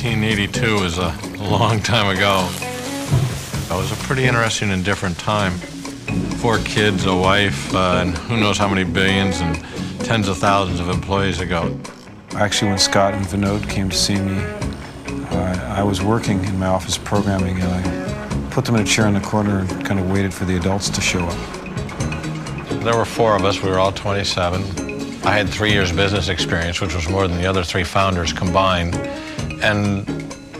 1982 is a long time ago. It was a pretty interesting and different time. 4 kids, a wife, and who knows how many billions and tens of thousands of employees ago. Actually, when Scott and Vinod came to see me, I was working in my office programming, and I put them in a chair in the corner and kind of waited for the adults to show up. There were 4 of us. We were all 27. I had 3 years business experience, which was more than the other 3 founders combined. And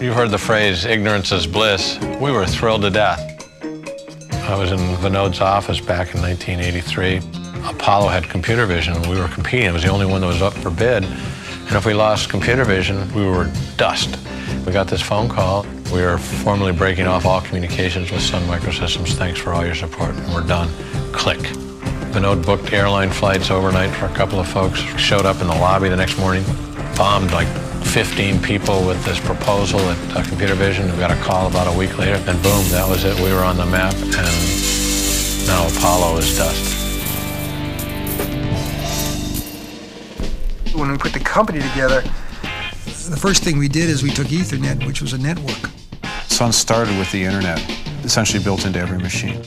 you heard the phrase, ignorance is bliss. We were thrilled to death. I was in Vinod's office back in 1983. Apollo had computer vision, and we were competing. It was the only one that was up for bid. And if we lost computer vision, we were dust. We got this phone call. We are formally breaking off all communications with Sun Microsystems. Thanks for all your support, and we're done. Click. Vinod booked airline flights overnight for a couple of folks, showed up in the lobby the next morning, bombed like 15 people with this proposal at computer vision. We got a call about a week later, and boom, that was it. We were on the map, and now Apollo is dust. When we put the company together, the first thing we did is we took Ethernet, which was a network. Sun started with the internet, essentially built into every machine.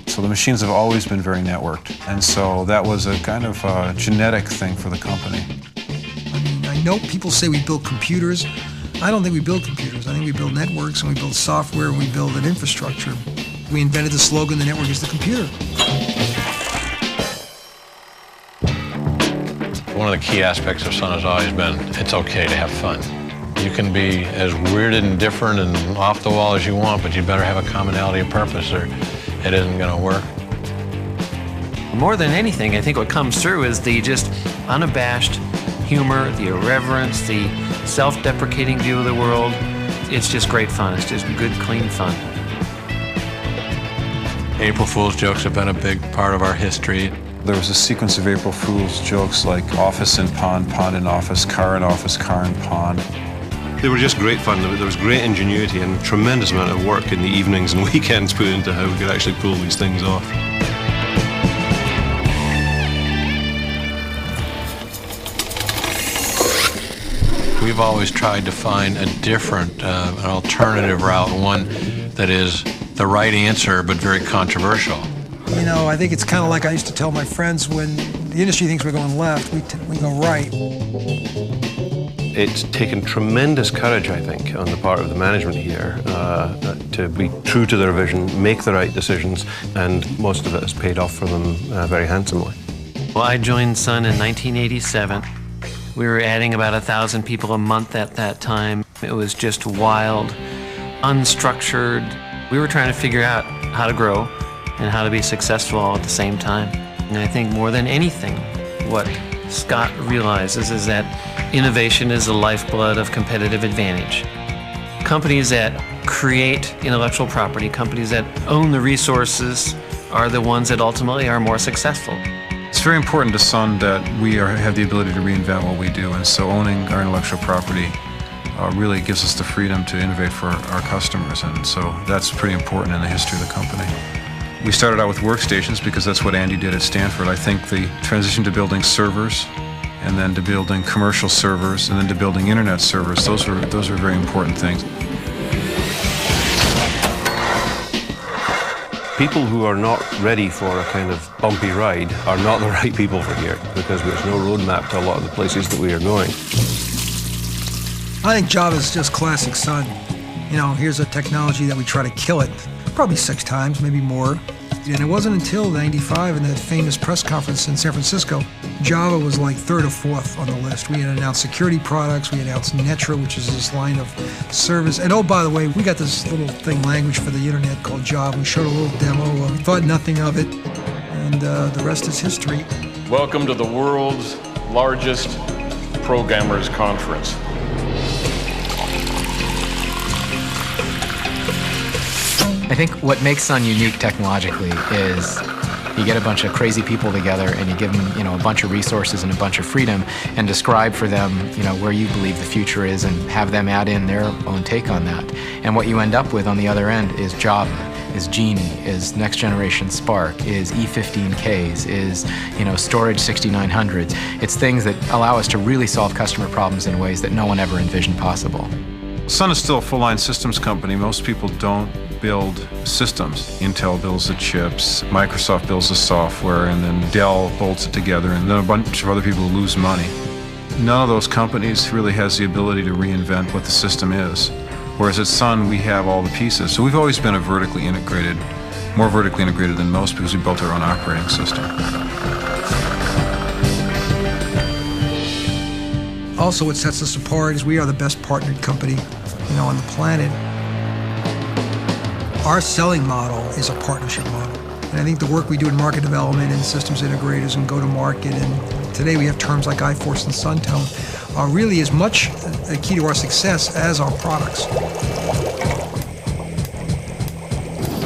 So the machines have always been very networked, and so that was a kind of genetic thing for the company. I know people say we build computers. I don't think we build computers. I think we build networks, and we build software, and we build an infrastructure. We invented the slogan, the network is the computer. One of the key aspects of Sun has always been, it's okay to have fun. You can be as weird and different and off the wall as you want, but you better have a commonality of purpose or it isn't going to work. More than anything, I think what comes through is the just unabashed humor, the irreverence, the self-deprecating view of the world. It's just great fun. It's just good, clean fun. April Fool's jokes have been a big part of our history. There was a sequence of April Fool's jokes like office in pond, pond in office, car in office, car in pond. They were just great fun. There was great ingenuity and a tremendous amount of work in the evenings and weekends put into how we could actually pull these things off. We've always tried to find a different, an alternative route, one that is the right answer but very controversial. You know, I think it's kind of like I used to tell my friends, when the industry thinks we're going left, we go right. It's taken tremendous courage, I think, on the part of the management here to be true to their vision, make the right decisions, and most of it has paid off for them very handsomely. Well, I joined Sun in 1987. We were adding about 1,000 people a month at that time. It was just wild, unstructured. We were trying to figure out how to grow and how to be successful all at the same time. And I think more than anything, what Scott realizes is that innovation is the lifeblood of competitive advantage. Companies that create intellectual property, companies that own the resources, are the ones that ultimately are more successful. It's very important to Sun that we have the ability to reinvent what we do, and so owning our intellectual property really gives us the freedom to innovate for our customers, and so that's pretty important in the history of the company. We started out with workstations because that's what Andy did at Stanford. I think the transition to building servers, and then to building commercial servers, and then to building internet servers, those are very important things. People who are not ready for a kind of bumpy ride are not the right people for here, because there's no roadmap to a lot of the places that we are going. I think Java is just classic Sun. You know, here's a technology that we try to kill it. Probably 6 times, maybe more. And it wasn't until '95 in that famous press conference in San Francisco, Java was like 3rd or 4th on the list. We had announced security products, we announced Netra, which is this line of service. And oh, by the way, we got this little thing, language for the internet called Java. We showed a little demo, we thought nothing of it, and the rest is history. Welcome to the world's largest programmers conference. I think what makes Sun unique technologically is you get a bunch of crazy people together and you give them, a bunch of resources and a bunch of freedom and describe for them, where you believe the future is and have them add in their own take on that. And what you end up with on the other end is Java, is Genie, is next generation Spark, is E15Ks, is, storage 6900s. It's things that allow us to really solve customer problems in ways that no one ever envisioned possible. Sun is still a full-line systems company. Most people don't build systems. Intel builds the chips, Microsoft builds the software, and then Dell bolts it together, and then a bunch of other people lose money. None of those companies really has the ability to reinvent what the system is. Whereas at Sun, we have all the pieces. So we've always been a vertically integrated, more vertically integrated than most because we built our own operating system. Also, what sets us apart is we are the best partnered company, on the planet. Our selling model is a partnership model. And I think the work we do in market development and systems integrators and go-to-market, and today we have terms like iForce and SunTone, really is much a key to our success as our products.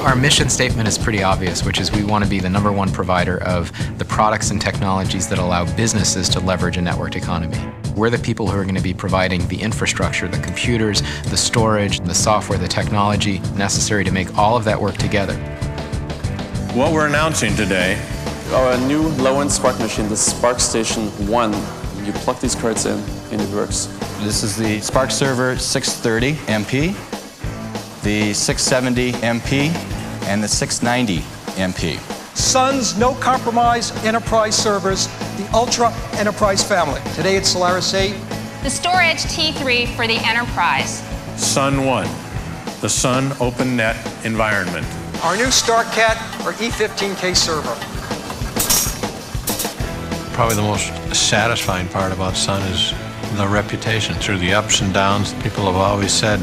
Our mission statement is pretty obvious, which is we want to be the #1 provider of the products and technologies that allow businesses to leverage a networked economy. We're the people who are going to be providing the infrastructure, the computers, the storage, the software, the technology necessary to make all of that work together. What we're announcing today, our new low-end Spark machine, the Spark Station 1. You plug these cards in and it works. This is the Spark Server 630 MP, the 670 MP, and the 690 MP. Sun's no-compromise enterprise servers, the Ultra Enterprise family. Today it's Solaris 8. The storage T3 for the enterprise. Sun 1, the Sun OpenNet environment. Our new StarCat or E15K server. Probably the most satisfying part about Sun is the reputation. Through the ups and downs, people have always said,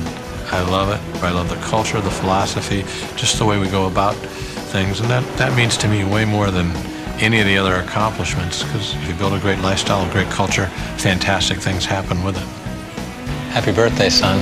I love it. I love the culture, the philosophy, just the way we go about things. And that means to me way more than any of the other accomplishments, because if you build a great lifestyle, a great culture, fantastic things happen with it. Happy birthday, Sun.